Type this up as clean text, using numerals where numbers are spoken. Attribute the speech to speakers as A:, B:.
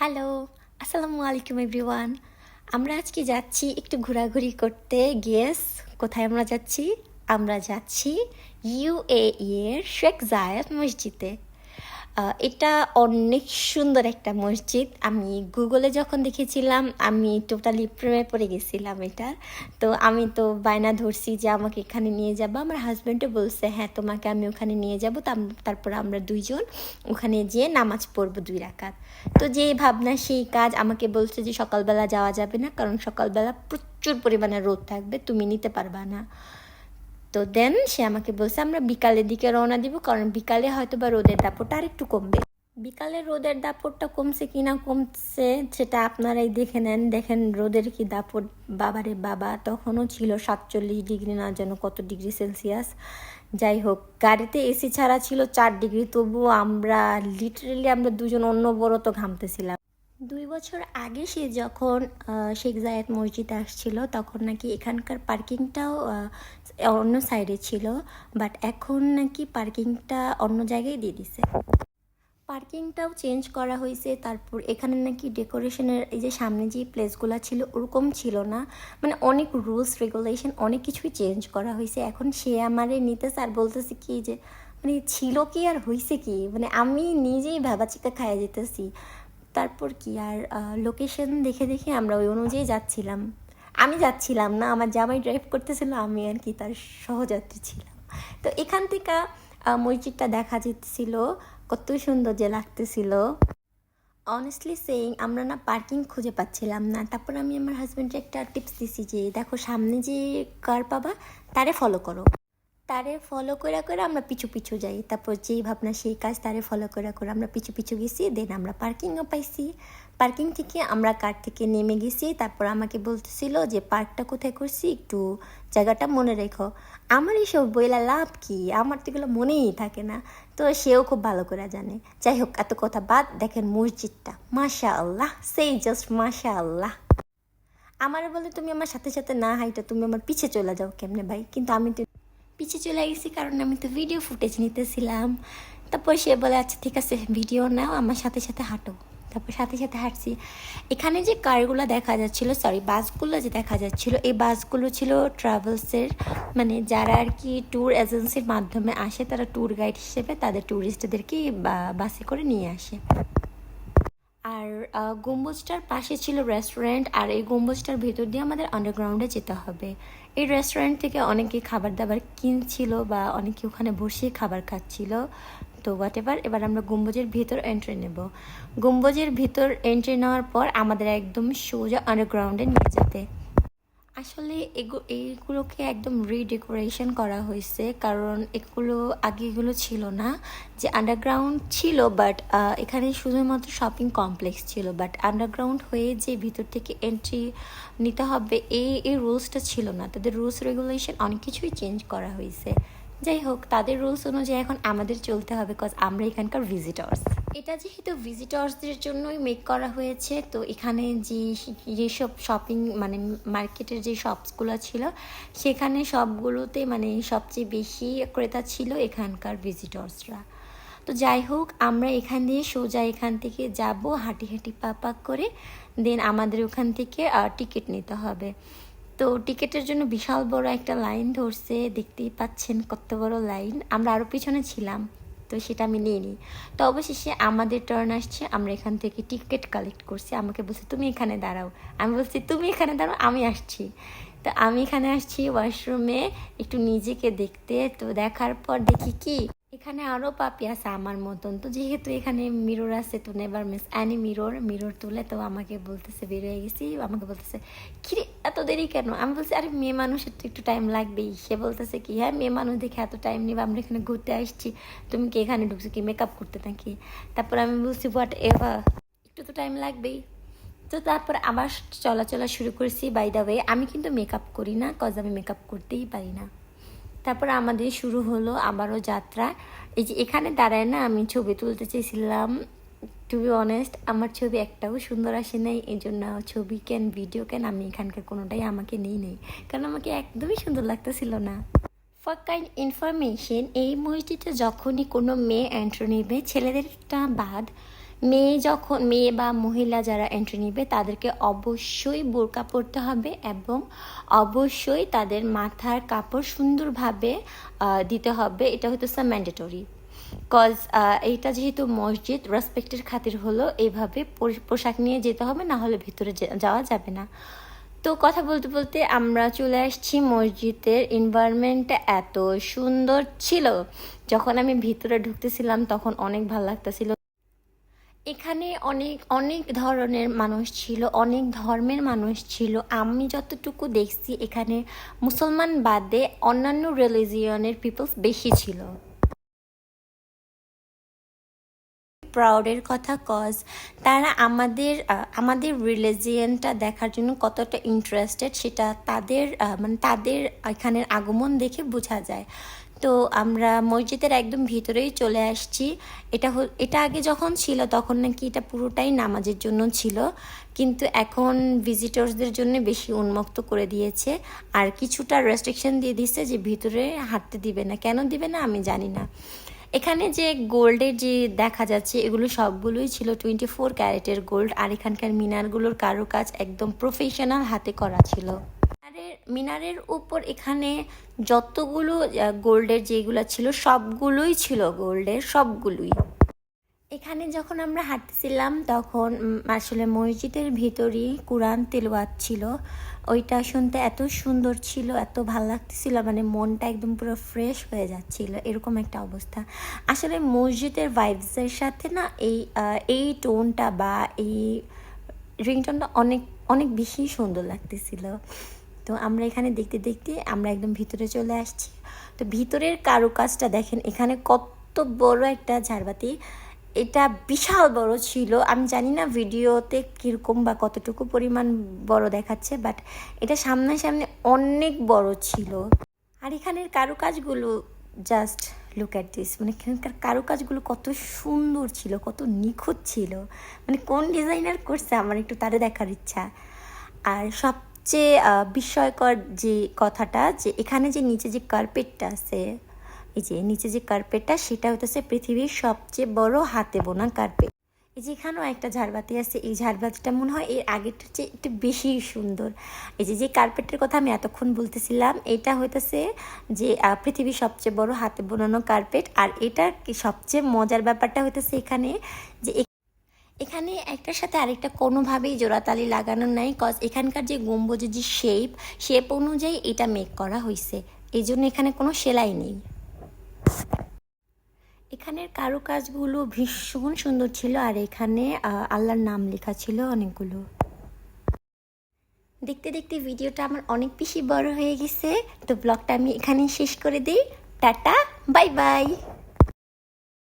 A: Hello, আসসালামু আলাইকুম everyone. আমরা আজকে যাচ্ছি একটু ঘোরাঘুরি করতে। গেস কোথায় আমরা যাচ্ছি? আমরা যাচ্ছি ইউএই এর শেখ জায়েদ মসজিদে। এটা অনেক সুন্দর একটা মসজিদ। আমি গুগলে যখন দেখেছিলাম আমি টোটালি প্রেমে পড়ে গেছিলাম এটার। তো আমি তো বায়না ধরছি যে আমাকে এখানে নিয়ে যাবো। আমার হাজব্যান্ডও বলছে হ্যাঁ তোমাকে আমি ওখানে নিয়ে যাবো। তারপর আমরা দুইজন ওখানে যেয়ে নামাজ পড়বো 2 রাকাত। তো যেই ভাবনা সেই কাজ। আমাকে বলছে যে সকালবেলা যাওয়া যাবে না, কারণ সকালবেলা প্রচুর পরিমাণে রোদ থাকবে, তুমি নিতে পারবা না। তো দেন সে আমাকে বলছে আমরা বিকালের দিকে রওনা দিব, কারণ বিকালে হয়তো বা রোদের দাপটটা আর একটু কমবে। বিকালে রোদের দাপটটা কমছে কি না কমছে সেটা আপনারাই দেখে নেন। দেখেন রোদের কি দাপট, বাবারে বাবা, তখনও ছিল 47 ডিগ্রি, না যেন কত ডিগ্রি সেলসিয়াস। যাই হোক, গাড়িতে এসি ছাড়া ছিল 4 ডিগ্রি, তবুও আমরা লিটারেলি আমরা দুজন অন্যবরত ঘামতেছিলাম। 2 বছর আগে সে যখন শেখ জায়েদ মসজিদে আসছিল তখন নাকি এখানকার পার্কিংটাও অন্য সাইডে ছিল, বাট এখন নাকি পার্কিংটা অন্য জায়গায় দিয়ে দিছে। পার্কিংটাও চেঞ্জ করা হয়েছে। তারপর এখানে নাকি ডেকোরেশনের এই যে সামনে যে প্লেসগুলো ছিল ওরকম ছিল না, মানে অনেক রুলস রেগুলেশন অনেক কিছুই চেঞ্জ করা হয়েছে। এখন সে আমারে নিতেছে আর বলতেছে কি যে মানে ছিল কি আর হয়েছে কি, মানে আমি নিজেই ভাবাচিকা খাইয়া যেতেছি। তারপর কি আর লোকেশন দেখে দেখে আমরা ওই অনুযায়ী যাচ্ছিলাম। আমি যাচ্ছিলাম না, আমার জামাই ড্রাইভ করতেছিল, আমি আর কি তার সহযাত্রী ছিলাম। তো এখান থেকে মসজিদটা দেখা যেতেছিল, কত সুন্দর যে লাগতেছিল। অনেস্টলি সেইং আমরা না পার্কিং খুঁজে পাচ্ছিলাম না। তারপর আমি আমার হাজব্যান্ডকে একটা টিপস দিছি যে দেখো সামনে যে কার পাবা তারে ফলো করো। তারে ফলো করে করে আমরা পিছু পিছু যাই। তারপর যেই ভাবনা সেই কাজ, তারে ফলো করে করে আমরা পিছু পিছু গেছি। দেন আমরা পার্কিংও পাইছি। পার্কিং থেকে আমরা কার থেকে নেমে গেছি। তারপর আমাকে বলতেছিল যে পার্কটা কোথায় করছি একটু জায়গাটা মনে রেখো। আমার এইসব বইলা লাভ কি, আমার তো এগুলো মনেই থাকে না। তো সেও খুব ভালো করে জানে। যাই হোক, এত কথা বাদ, দেখেন মসজিদটা মাশা আল্লাহ, সেই জাস্ট মাশা আল্লাহ। আমার বলে তুমি আমার সাথে সাথে না হাইটা তুমি আমার পিছে চলে যাও কেমনে ভাই, কিন্তু আমি তো পিছিয়ে চলে গেছি কারণ আমি তো ভিডিও ফুটেজ নিতেছিলাম। তারপর সে বলে আচ্ছা ঠিক আছে ভিডিও নাও, আমার সাথে সাথে হাঁটো। তারপর সাথে সাথে হাঁটছি। এখানে যে কারগুলো দেখা যাচ্ছিল, সরি বাসগুলো যে দেখা যাচ্ছিল, এই বাসগুলো ছিল ট্রাভেলসের, মানে যারা আর কি ট্যুর এজেন্সির মাধ্যমে আসে তারা ট্যুর গাইড হিসেবে তাদের ট্যুরিস্টদেরকে বাসে করে নিয়ে আসে। আর গম্বুজটার পাশে ছিল রেস্টুরেন্ট, আর এই গম্বুজটার ভেতর দিয়ে আমাদের আন্ডারগ্রাউন্ডে যেতে হবে। এই রেস্টুরেন্ট থেকে অনেকে খাবার দাবার কিনছিল বা অনেকে ওখানে বসে খাবার খাচ্ছিল। তো হোয়াট এভার, এবার আমরা গম্বুজের ভিতর এন্ট্রি নেব। গম্বুজের ভিতর এন্ট্রি নেওয়ার পর আমাদের একদম সোজা আন্ডারগ্রাউন্ডে নিয়ে যেতে। আসলে এইগুলোকে একদম রিডেকোরেশন করা হয়েছে, কারণ এগুলো আগে এগুলো ছিল না। যে আন্ডারগ্রাউন্ড ছিল বাট এখানে শুধুমাত্র শপিং কমপ্লেক্স ছিল, বাট আন্ডারগ্রাউন্ড হয়ে যে ভিতর থেকে এন্ট্রি নিতে হবে এই রুলসটা ছিল না। তাদের রুলস রেগুলেশন অনেক কিছুই চেঞ্জ করা হয়েছে। যাই হোক, তাদের রুলস অনুযায়ী এখন আমাদের চলতে হবে, কজ আমরা এখানকার ভিজিটর্স। এটা যেহেতু ভিজিটর্সদের জন্যই মেক করা হয়েছে, তো এখানে যেসব শপিং মানে মার্কেটের যে শপসগুলো ছিল সেখানে সবগুলোতে মানে সবচেয়ে বেশি ক্রেতা ছিল এখানকার ভিজিটর্সরা। তো যাই হোক, আমরা এখান দিয়ে সোজা এখান থেকে যাব হাঁটি হাঁটি পা করে। দেন আমাদের ওখান থেকে টিকিট নিতে হবে। তো টিকিটের জন্য বিশাল বড় একটা লাইন ধরছে, দেখতেই পাচ্ছেন কত বড় লাইন। আমরা আরও পিছনে ছিলাম, তো সেটা আমি নিইনি। তো অবশেষে আমাদের টার্ন আসছে, আমরা এখান থেকে টিকিট কালেক্ট করছি। আমাকে বলছে তুমি এখানে দাঁড়াও, আমি বলছি তুমি এখানে দাঁড়াও আমি আসছি। তো আমি এখানে আসছি ওয়াশরুমে একটু নিজেকে দেখতে। তো দেখার পর দেখি কি এখানে আরও পাপি আছে আমার মতন। তো যেহেতু এখানে মিরর আছে, তো নেভার মিস অ্যানি মিরর তুলে তো আমাকে বলতেছে, বের হয়ে গেছি, আমাকে বলতেছে কিরে এত দেরি কেন। আমি বলছি আরে মেয়ে মানুষের তো একটু টাইম লাগবেই। সে বলতেছে কি হ্যাঁ মেয়ে মানুষ দেখে এত টাইম নেবে, আমরা এখানে ঘুরতে আসছি, তুমি কি এখানে ঢুকছো কি মেকআপ করতে নাকি। তারপর আমি বলছি হোয়াট এভার, একটু তো টাইম লাগবেই। তো তারপর আবার চলাচলা শুরু করছি। বাই দ্য ওয়ে, আমি কিন্তু মেকআপ করি না, কজ আমি মেকআপ করতেই পারি না। তারপর আমাদের শুরু হলো আবারও যাত্রা। এই যে এখানে দাঁড়ায় না আমি ছবি তুলতে চেয়েছিলাম, টু বি অনেস্ট আমার ছবি একটাও সুন্দর আসে নাই। এই জন্য ছবি কেন ভিডিও কেন আমি এখানকার কোনোটাই আমাকে নেই, কারণ আমাকে একদমই সুন্দর লাগতেছিল না। ফর কাইন্ড ইনফরমেশন, এই মসজিদে যখনই কোনো মেয়ে এন্ট্রি নেবে ছেলেদেরটা বাদ, মেয়ে বা মহিলা যারা এন্ট্রি নেবে তাদেরকে অবশ্যই বোরকা পরতে হবে এবং অবশ্যই তাদের মাথার কাপড় সুন্দরভাবে দিতে হবে। এটা হচ্ছে ম্যান্ডেটরি। কজ এইটা যেহেতু মসজিদ, রেসপেক্টের খাতির হলো এইভাবে পোশাক নিয়ে যেতে হবে, না হলে ভিতরে যাওয়া যাবে না। তো কথা বলতে বলতে আমরা চলে আসছি মসজিদের। এনভায়রনমেন্টটা এত সুন্দর ছিল, যখন আমি ভিতরে ঢুকতেছিলাম তখন অনেক ভালো লাগতেছিল। এখানে অনেক অনেক ধরনের মানুষ ছিল, অনেক ধর্মের মানুষ ছিল। আমি যতটুকু দেখছি এখানে মুসলমান বাদে অন্যান্য রিলিজিয়নের পিপলস বেশি ছিল। প্রাউডের কথা, কজ তারা আমাদের রিলিজিয়নটা দেখার জন্য কতটা ইন্টারেস্টেড সেটা তাদের তাদের এখানের আগমন দেখে বোঝা যায়। তো আমরা মসজিদের একদম ভিতরেই চলে আসছি। এটা আগে যখন ছিল তখন নাকি এটা পুরোটাই নামাজের জন্য ছিল, কিন্তু এখন ভিজিটরসদের জন্য বেশি উন্মুক্ত করে দিয়েছে আর কিছুটা রেস্ট্রিকশন দিয়ে দিচ্ছে যে ভিতরে হাঁটতে দিবে না। কেন দিবে না আমি জানি না। এখানে যে গোল্ডের যে দেখা যাচ্ছে এগুলো সবগুলোই ছিল 24 ক্যারেটের গোল্ড, আর এখানকার মিনারগুলোর কারুকাজ একদম প্রফেশনাল হাতে করা ছিল। মিনারের উপর এখানে যতগুলো গোল্ডের যেগুলো ছিল সবগুলোই ছিল গোল্ডের, সবগুলোই। এখানে যখন আমরা হাঁটতেছিলাম তখন আসলে মসজিদের ভিতরই কোরআন তেলাওয়াত ছিল। ওইটা শুনতে এত সুন্দর ছিল, এত ভালো লাগতেছিল, মানে মনটা একদম পুরো ফ্রেশ হয়ে যাচ্ছিল, এরকম একটা অবস্থা। আসলে মসজিদের ভাইবসের সাথে না এই টোনটা বা এই রিংটোনটা অনেক অনেক বেশি সুন্দর লাগতেছিল। তো আমরা এখানে দেখতে দেখতে আমরা একদম ভিতরে চলে আসছি। তো ভিতরের কারুকাজটা দেখেন, এখানে কত বড় একটা ঝাড়বাতি, এটা বিশাল বড় ছিল। আমি জানি না ভিডিওতে কীরকম বা কতটুকু পরিমাণ বড় দেখাচ্ছে, বাট এটা সামনাসামনি অনেক বড় ছিল। আর এখানের কারুকাজগুলো জাস্ট লুক অ্যাট দিস, মানে এখানকার কারুকাজগুলো কত সুন্দর ছিল, কত নিখুঁত ছিল, মানে কোন ডিজাইনার করছে আমার একটু তারে দেখার ইচ্ছা। আর সবচেয়ে বিস্ময়কর যে কথাটা, যে এখানে যে নিচে যে কার্পেটটা আছে, এই যে নিচে যে কার্পেটটা, সেটা হচ্ছে পৃথিবীর সবচেয়ে বড় হাতে বোনা কার্পেট। এই যে এখানেও একটা ঝাড়বাতি আছে, এই ঝাড়বাতিটা মনে হয় এর আগেরটার চেয়ে একটু বেশি সুন্দর। এই যে কার্পেটের কথা আমি এতক্ষণ বলতেছিলাম, এটা হইতেছে যে পৃথিবীর সবচেয়ে বড় হাতে বোনানো কার্পেট। আর এটার সবচেয়ে মজার ব্যাপারটা হইতেছে এখানে যে এখানে একটার সাথে আরেকটা কোনোভাবেই জোড়াতালি লাগানো নাই, কজ এখানকার যে গম্বুজের যে শেপ অনুযায়ী এটা মেক করা হয়েছে, এই জন্য এখানে কোনো সেলাই নেই। এখানের কারুকাজগুলো ভীষণ সুন্দর ছিল, আর এখানে আল্লাহর নাম লেখা ছিল অনেকগুলো। দেখতে দেখতে ভিডিওটা আমার অনেক বেশি বড় হয়ে গেছে, তো ব্লগটা আমি এখানেই শেষ করে দিই। Tata, bye bye.